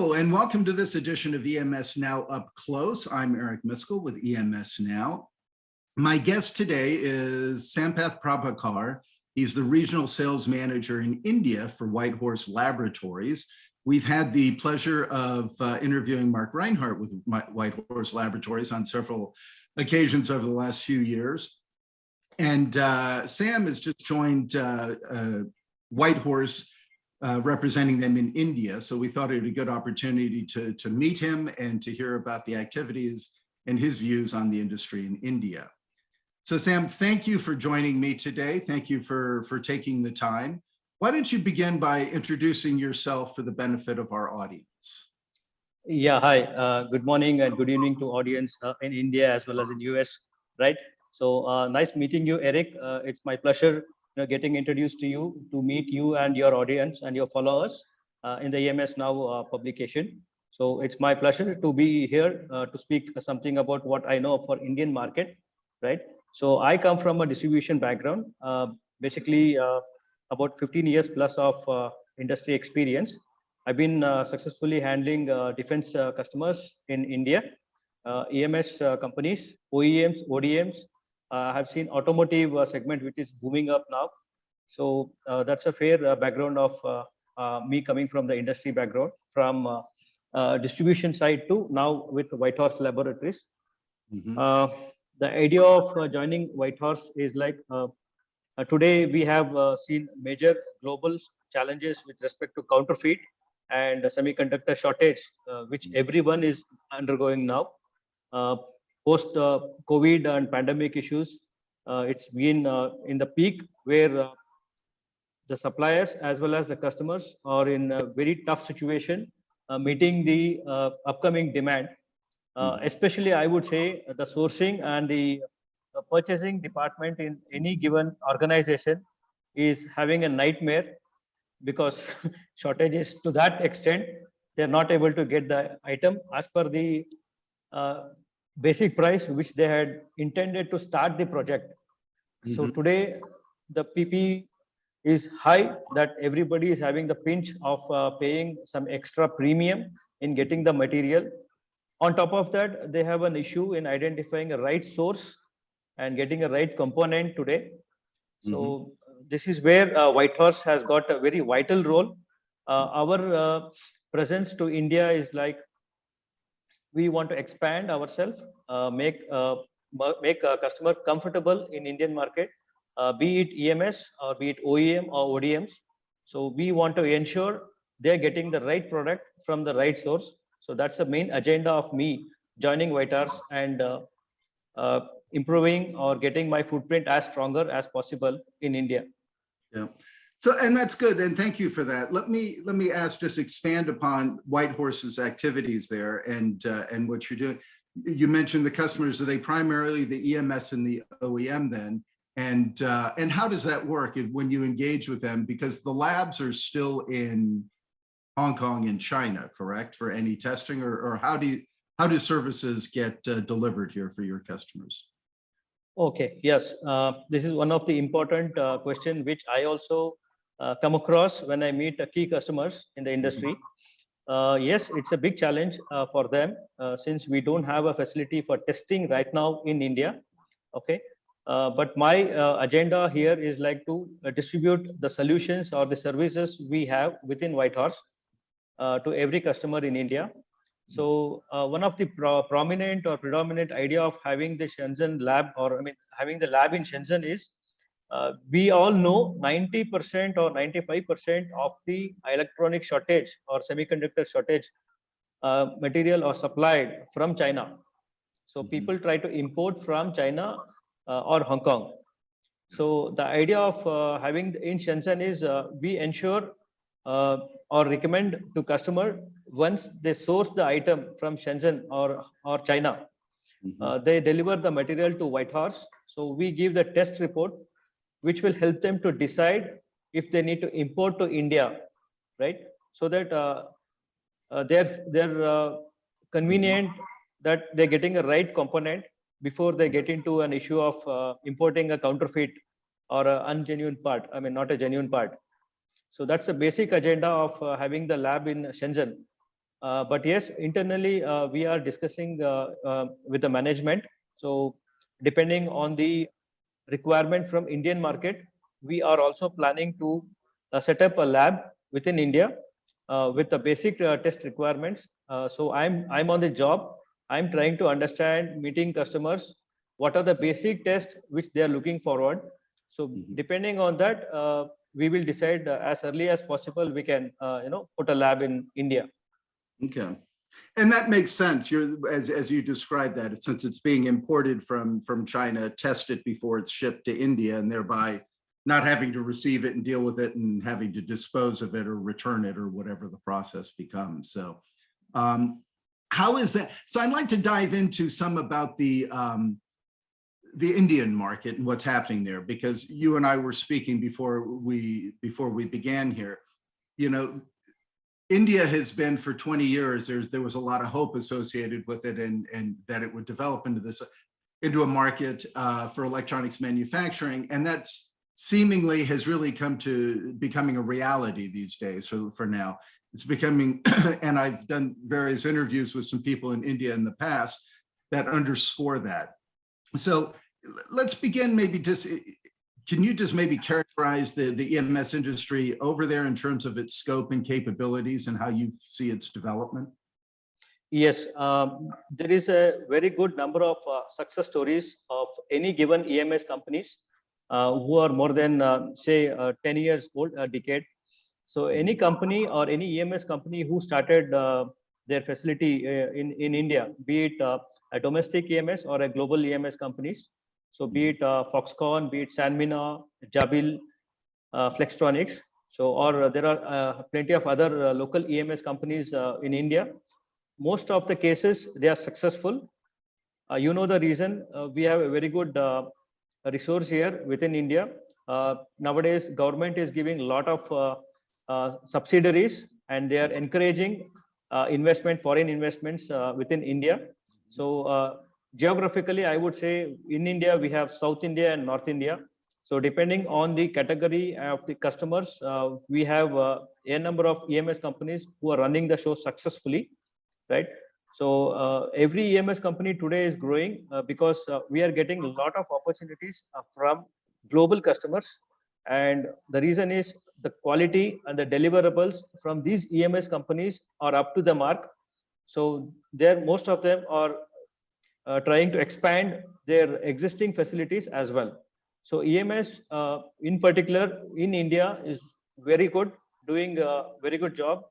Hello, and welcome to this edition of EMS Now Up Close. I'm Eric Miskell with EMS Now. My guest today is Sampath Prabhakar. He's the Regional Sales Manager in India for White Horse Laboratories. We've had the pleasure of interviewing Mark Reinhardt with White Horse Laboratories on several occasions over the last few years. And Sam has just joined White Horse representing them in India. So we thought it a good opportunity to meet him and to hear about the activities and his views on the industry in India. So Sam, thank you for joining me today. Thank you for taking the time. Why don't you begin by introducing yourself for the benefit of our audience? Yeah, hi, good morning and good evening to audience in India as well as in US, right? So nice meeting you, Eric. It's my pleasure getting introduced to you, to meet you and your audience and your followers in the EMS Now publication. So it's my pleasure to be here to speak something about what I know for Indian market, right? So I come from a distribution background, basically about 15 years plus of industry experience. I've been successfully handling defense customers in India, EMS companies, OEMs, ODMs. I have seen automotive segment, which is booming up now. So that's a fair background of me coming from the industry background, from distribution side to now with White Horse Laboratories. Mm-hmm. The idea of joining White Horse is like today we have seen major global challenges with respect to counterfeit and semiconductor shortage, which everyone is undergoing now. Post COVID and pandemic issues, it's been in the peak where the suppliers as well as the customers are in a very tough situation, meeting the upcoming demand. Especially, I would say the sourcing and the purchasing department in any given organization is having a nightmare because shortages to that extent, they're not able to get the item as per the basic price which they had intended to start the project. Mm-hmm. So today the PP is high that everybody is having the pinch of paying some extra premium in getting the material. On top of that, they have an issue in identifying a right source and getting a right component today. So this is where White Horse has got a very vital role. Our presence to India is like, we want to expand ourselves, make a customer comfortable in Indian market, be it EMS or be it OEM or ODMs. So we want to ensure they're getting the right product from the right source. So that's the main agenda of me joining White Horse and improving or getting my footprint as stronger as possible in India. Yeah. So, and that's good, and thank you for that. Let me ask, just expand upon White Horse's activities there and what you're doing. You mentioned the customers. Are they primarily the EMS and the OEM then? And how does that work when you engage with them? Because the labs are still in Hong Kong and China, correct, for any testing, or how do services get delivered here for your customers? Okay, yes, this is one of the important question which I also come across when I meet key customers in the industry. Yes, it's a big challenge for them since we don't have a facility for testing right now in India. Okay, but my agenda here is like to distribute the solutions or the services we have within White Horse to every customer in India. So one of the prominent or predominant idea of having the Shenzhen lab, or I mean having the lab in Shenzhen is, we all know 90% or 95% of the electronic shortage or semiconductor shortage material are supplied from China. So people try to import from China or Hong Kong. So the idea of having in Shenzhen is we ensure or recommend to customer, once they source the item from Shenzhen or China, they deliver the material to White Horse. So we give the test report, which will help them to decide if they need to import to India, right? So that they're convenient that they're getting a right component before they get into an issue of importing a counterfeit or an ungenuine part. I mean, not a genuine part. So that's the basic agenda of having the lab in Shenzhen. But yes, internally, we are discussing with the management. So depending on the requirement from Indian market, we are also planning to set up a lab within India with the basic test requirements. So I'm on the job. I'm trying to understand, meeting customers, what are the basic tests which they are looking forward. So Mhm. depending on that, we will decide as early as possible. We can put a lab in India. Okay. And that makes sense. You're as you described that, since it's being imported from China, test it before it's shipped to India, and thereby not having to receive it and deal with it and having to dispose of it or return it or whatever the process becomes. So how is that? So I'd like to dive into some about the Indian market and what's happening there, because you and I were speaking before we began here. You know, India has been for 20 years, there was a lot of hope associated with it, and that it would develop into a market for electronics manufacturing. And that's seemingly has really come to becoming a reality these days for now. It's becoming, and I've done various interviews with some people in India in the past that underscore that. So let's begin maybe just, can you just maybe characterize the EMS industry over there in terms of its scope and capabilities and how you see its development? Yes, there is a very good number of success stories of any given EMS companies who are more than, say, 10 years old, a decade. So any company or any EMS company who started their facility in India, be it a domestic EMS or a global EMS companies. So be it Foxconn, be it Sanmina, Jabil, Flextronics. So, or there are plenty of other local EMS companies in India. Most of the cases, they are successful. You know the reason. We have a very good resource here within India. Nowadays, government is giving a lot of subsidiaries, and they are encouraging foreign investments within India. So geographically, I would say in India, we have South India and North India. So depending on the category of the customers, we have a number of EMS companies who are running the show successfully, right? So every EMS company today is growing because we are getting a lot of opportunities from global customers. And the reason is the quality and the deliverables from these EMS companies are up to the mark. So most of them are trying to expand their existing facilities as well. So EMS in particular in India is very good, doing a very good job.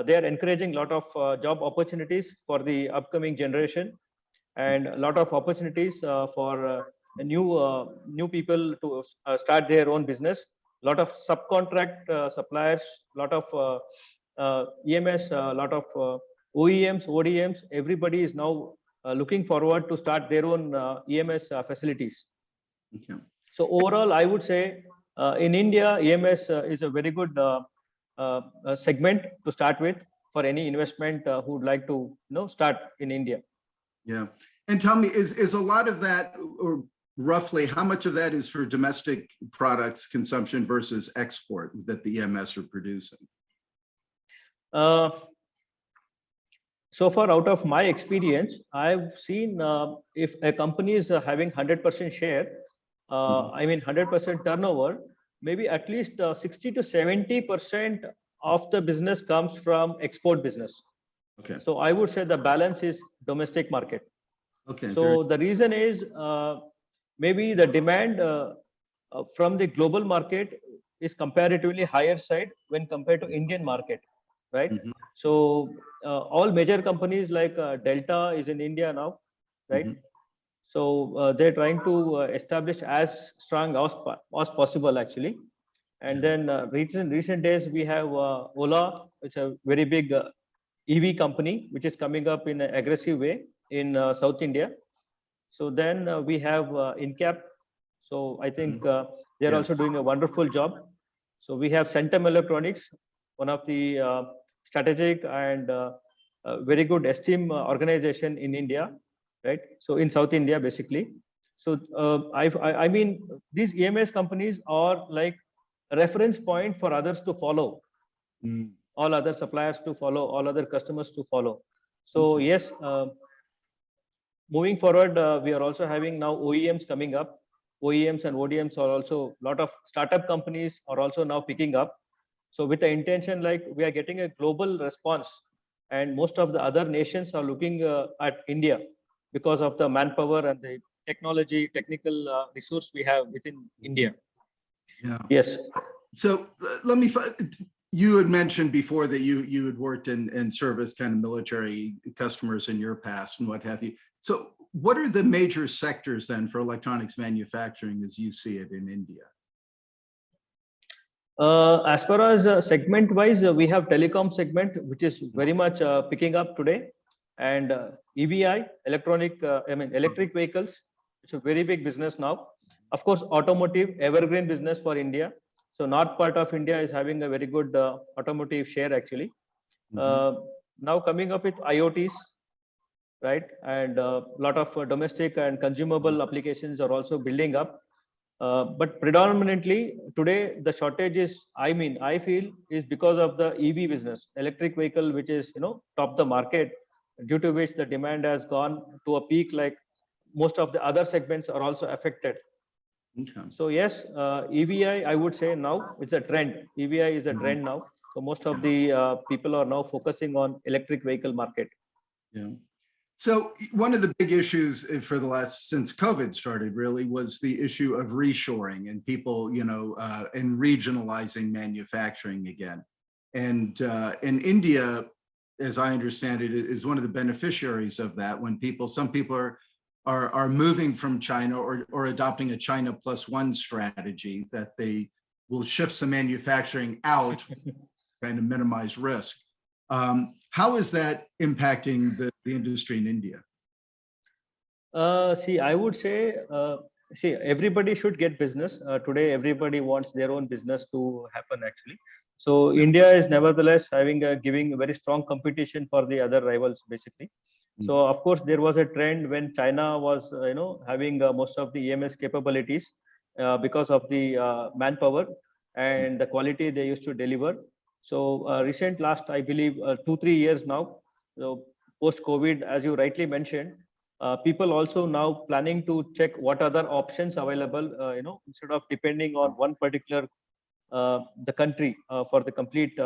They are encouraging a lot of job opportunities for the upcoming generation, and a lot of opportunities for new people to start their own business. A lot of subcontract suppliers, a lot of EMS, a lot of OEMs, ODMs. Everybody is now looking forward to start their own EMS facilities. Okay. So overall, I would say in India, EMS is a very good segment to start with for any investment who would like to start in India. Yeah. And tell me, is a lot of that, or roughly how much of that is for domestic products consumption versus export that the EMS are producing? So far, out of my experience, I've seen if a company is having 100% share, I mean 100% turnover, maybe at least 60 to 70% of the business comes from export business. Okay. So I would say the balance is domestic market. Okay. So the reason is maybe the demand from the global market is comparatively higher side when compared to Indian market, right? Mm-hmm. So all major companies like Delta is in India now, right? Mm-hmm. So they're trying to establish as strong as possible actually. And then recent days we have Ola, which is a very big EV company, which is coming up in an aggressive way in South India. So then we have InCap. So I think they're also doing a wonderful job. So we have Centum Electronics, one of the strategic and very good esteemed organization in India, right? So in South India, basically. So I mean, these EMS companies are like a reference point for others to follow. all other suppliers to follow, all other customers to follow. So yes, moving forward, we are also having now OEMs coming up. OEMs and ODMs are also, a lot of startup companies are also now picking up. So with the intention, like we are getting a global response, and most of the other nations are looking at India because of the manpower and the technical resource we have within India. Yeah. Yes. So let me, you had mentioned before that you had worked in service kind of military customers in your past and what have you. So what are the major sectors then for electronics manufacturing as you see it in India? As far as segment wise, we have telecom segment, which is very much picking up today, and EVI, electric vehicles. It's a very big business now. Of course, automotive, evergreen business for India. So north part of India is having a very good automotive share actually. Now coming up with IoTs, right? And a lot of domestic and consumable applications are also building up. But predominantly today, the shortage is, I feel, is because of the EV business, electric vehicle, which is, top the market, due to which the demand has gone to a peak, like most of the other segments are also affected. Okay. So yes, EVI, I would say now it's a trend. EVI is a trend now. So most of the people are now focusing on electric vehicle market. Yeah. So one of the big issues for the last, since COVID started really, was the issue of reshoring and people, and regionalizing manufacturing again. And in India, as I understand it, is one of the beneficiaries of that when some people are moving from China or adopting a China +1 strategy that they will shift some manufacturing out and to minimize risk. How is that impacting the industry in India? See, I would say, everybody should get business. Today, everybody wants their own business to happen actually. So India is nevertheless giving a very strong competition for the other rivals basically. So of course, there was a trend when China was, having most of the EMS capabilities because of the manpower and the quality they used to deliver. So last, I believe, 2-3 years now, so post-COVID, as you rightly mentioned, people also now planning to check what other options available, instead of depending on one particular the country for the complete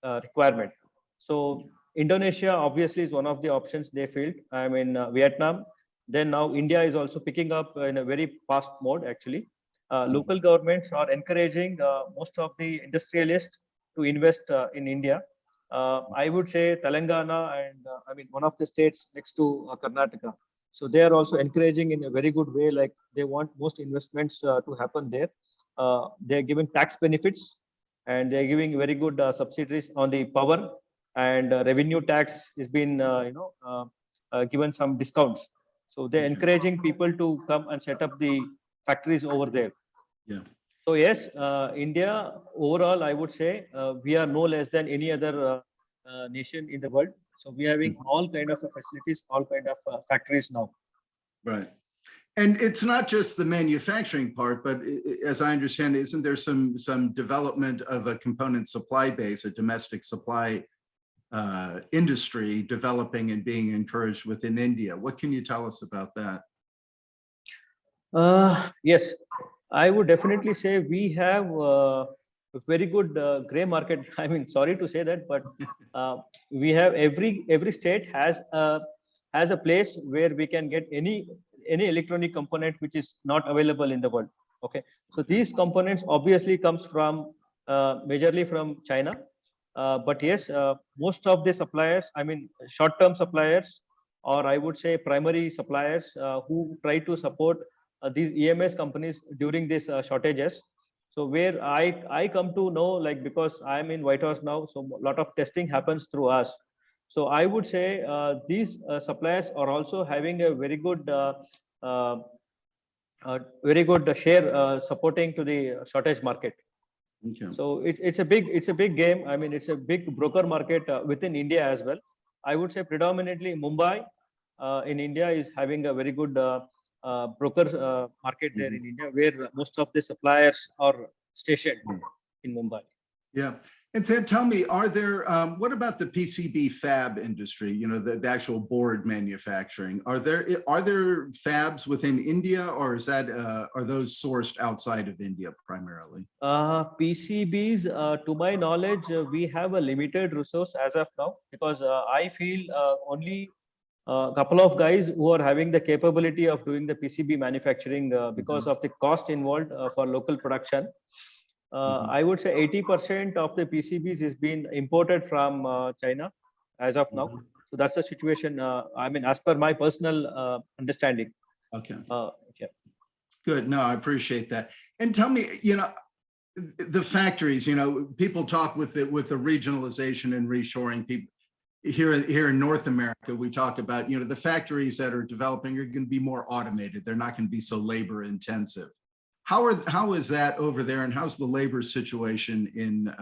requirement. So Indonesia obviously is one of the options they filled. I mean, Vietnam. Then now India is also picking up in a very fast mode actually. Local governments are encouraging most of the industrialists to invest in India. I would say Telangana and one of the states next to Karnataka. So they are also encouraging in a very good way, like they want most investments to happen there. They're giving tax benefits and they're giving very good subsidies on the power, and revenue tax has been, given some discounts. So they're encouraging people to come and set up the factories over there. Yeah. So yes, India overall, I would say we are no less than any other nation in the world. So we are having all kind of facilities, all kind of factories now. Right. And it's not just the manufacturing part, but as I understand, isn't there some development of a component supply base, a domestic supply industry developing and being encouraged within India? What can you tell us about that? Yes, I would definitely say we have a very good gray market. I mean, sorry to say that, but we have every state has a place where we can get any electronic component which is not available in the world. Okay, so these components obviously comes from majorly from China, but yes, most of the suppliers, I mean, short-term suppliers, or I would say primary suppliers who try to support these EMS companies during these shortages. So where I come to know, like, because I'm in White Horse now, so a lot of testing happens through us. So I would say these suppliers are also having a very good share supporting to the shortage market. Okay. So it's a big game. I mean, it's a big broker market within India as well. I would say predominantly Mumbai in India is having a very good broker market there in India, where most of the suppliers are stationed in Mumbai. Yeah. And Sam, tell me, are there, what about the PCB fab industry, you know, the actual board manufacturing? Are there fabs within India, or is that, are those sourced outside of India primarily? PCBs, to my knowledge, we have a limited resource as of now, because I feel only a couple of guys who are having the capability of doing the PCB manufacturing because of the cost involved for local production. I would say 80% of the PCBs is being imported from China as of now. So that's the situation. I mean, as per my personal understanding. Okay. Yeah. Good. No, I appreciate that. And tell me, you know, the factories, you know, people talk with the regionalization and reshoring. People here in North America, we talk about, you know, the factories that are developing are going to be more automated. They're not going to be so labor intensive. How is that over there, and how's the labor situation in?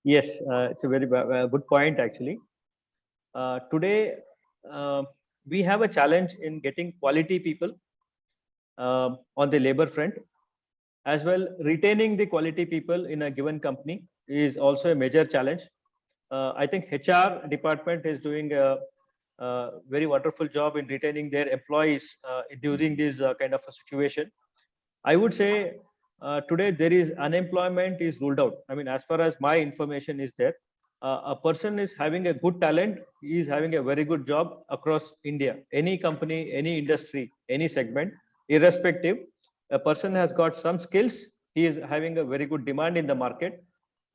Yes, it's a very good point actually. Today, we have a challenge in getting quality people on the labor front. As well, retaining the quality people in a given company is also a major challenge. I think HR department is doing a very wonderful job in retaining their employees during this kind of a situation. I would say today there is unemployment is ruled out. I mean, as far as my information is there, a person is having a good talent, he is having a very good job across India. Any company, any industry, any segment, irrespective, a person has got some skills, he is having a very good demand in the market.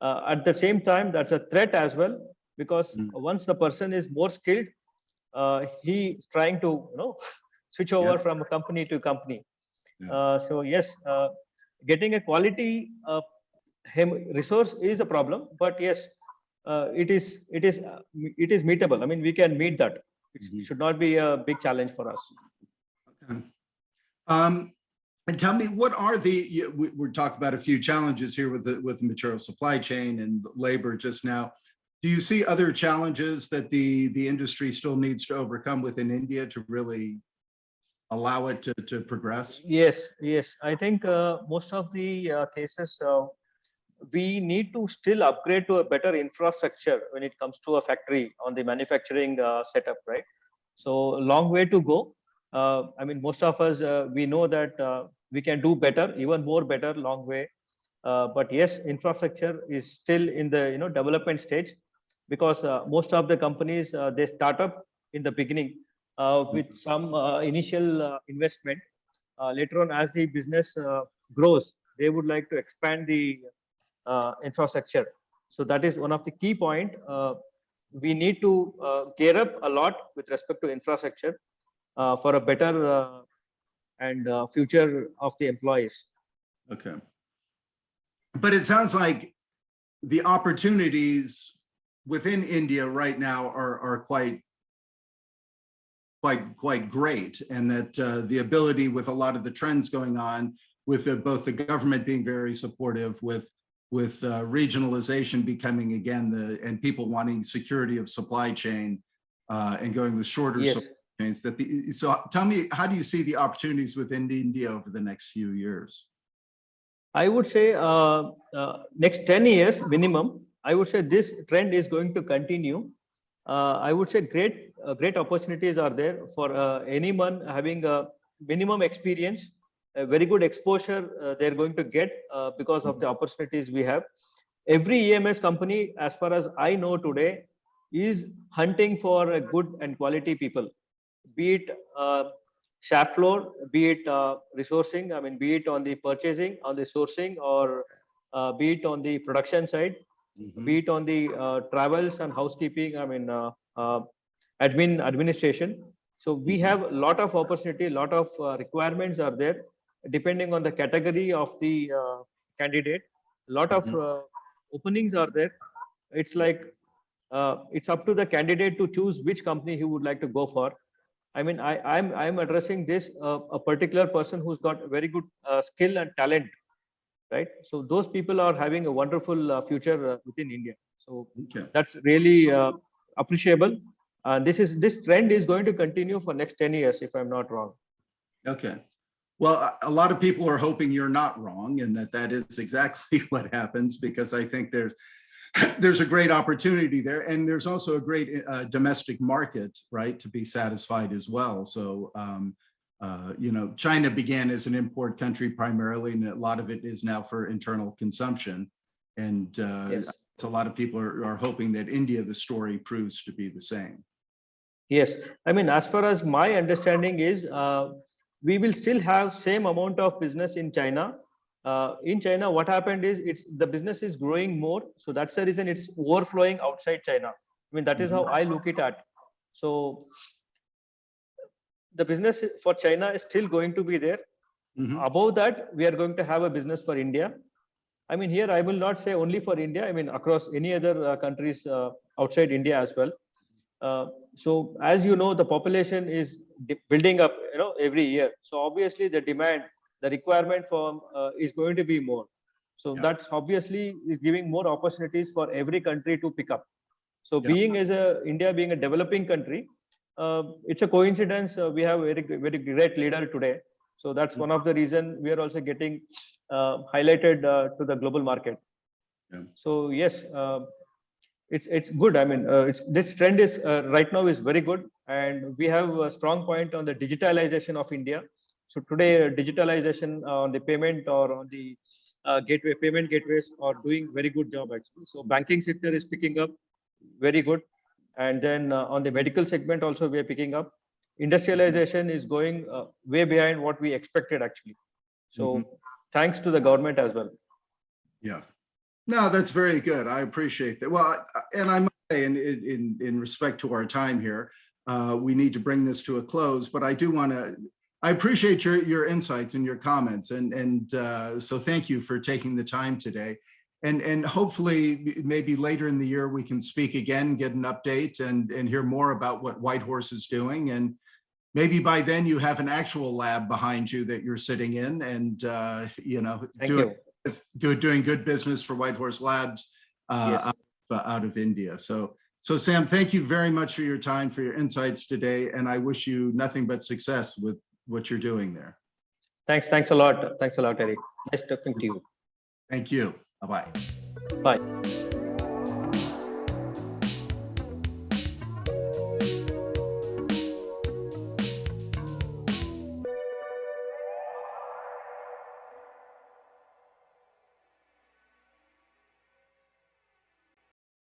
At the same time, that's a threat as well, because once the person is more skilled, he is trying to switch over from a company to company. So yes, getting a quality resource is a problem, but yes, it is meetable. I mean, we can meet that. It should not be a big challenge for us. Okay. And tell me, what are we're talking about a few challenges here with the material supply chain and labor just now. Do you see other challenges that the industry still needs to overcome within India to really allow it to progress? Yes. I think most of the cases, we need to still upgrade to a better infrastructure when it comes to a factory on the manufacturing setup, right? So long way to go. I mean, most of us, we know that we can do better, even more better, long way. But yes, infrastructure is still in the development stage, because most of the companies they start up in the beginning with some initial investment. Later on, as the business grows, they would like to expand the infrastructure. So that is one of the key point. We need to gear up a lot with respect to infrastructure for a better and future of the employees. Okay. But it sounds like the opportunities within India right now are quite great, and that the ability with a lot of the trends going on with both the government being very supportive, with regionalization becoming again and people wanting security of supply chain and going with shorter supply chains. So tell me, how do you see the opportunities within India over the next few years? I would say next 10 years minimum, I would say this trend is going to continue. I would say great opportunities are there for anyone having a minimum experience, a very good exposure they're going to get because of the opportunities we have. Every EMS company, as far as I know today, is hunting for a good and quality people, be it shop floor, be it resourcing, I mean, be it on the purchasing, on the sourcing, or be it on the production side, be it on the travels and housekeeping, I mean, administration. So we have a lot of opportunity, a lot of requirements are there, depending on the category of the candidate. A lot of openings are there. It's like it's up to the candidate to choose which company he would like to go for. I mean, I'm addressing this a particular person who's got very good skill and talent, right? So those people are having a wonderful future within India. So that's really appreciable. This trend is going to continue for next 10 years, if I'm not wrong. Okay. Well, a lot of people are hoping you're not wrong and that is exactly what happens, because I think there's a great opportunity there. And there's also a great domestic market, right, to be satisfied as well. So, China began as an import country primarily, and a lot of it is now for internal consumption. And Yes. a lot of people are hoping that India, the story proves to be the same. Yes, I mean, as far as my understanding is, we will still have same amount of business in China. In China, what happened is the business is growing more, so that's the reason it's overflowing outside China. I mean, that is how I look it at. So the business for China is still going to be there. Above that, we are going to have a business for India. I mean, here I will not say only for India. I mean, across any other countries outside India as well. So as you know, the population is building up, every year. So obviously the demand, the requirement for is going to be more. So that's obviously is giving more opportunities for every country to pick up. So being as India being a developing country, it's a coincidence we have a very great leader today. So that's one of the reason we are also getting highlighted to the global market. So yes. It's good. I mean, this trend is right now is very good, and we have a strong point on the digitalization of India. So today, digitalization on the payment or on the payment gateways are doing very good job actually. So banking sector is picking up very good, and then on the medical segment also we are picking up. Industrialization is going way behind what we expected actually. So thanks to the government as well. Yeah. No, that's very good. I appreciate that. Well, and I must say, in respect to our time here, we need to bring this to a close. But I do want to. I appreciate your insights and your comments, and so thank you for taking the time today. And hopefully, maybe later in the year we can speak again, get an update, and hear more about what White Horse is doing. And maybe by then you have an actual lab behind you that you're sitting in, and doing good business for White Horse Labs out of India. So Sam, thank you very much for your time, for your insights today, and I wish you nothing but success with what you're doing there. Thanks a lot, Eric. Nice talking to you. Thank you. Bye-bye. Bye.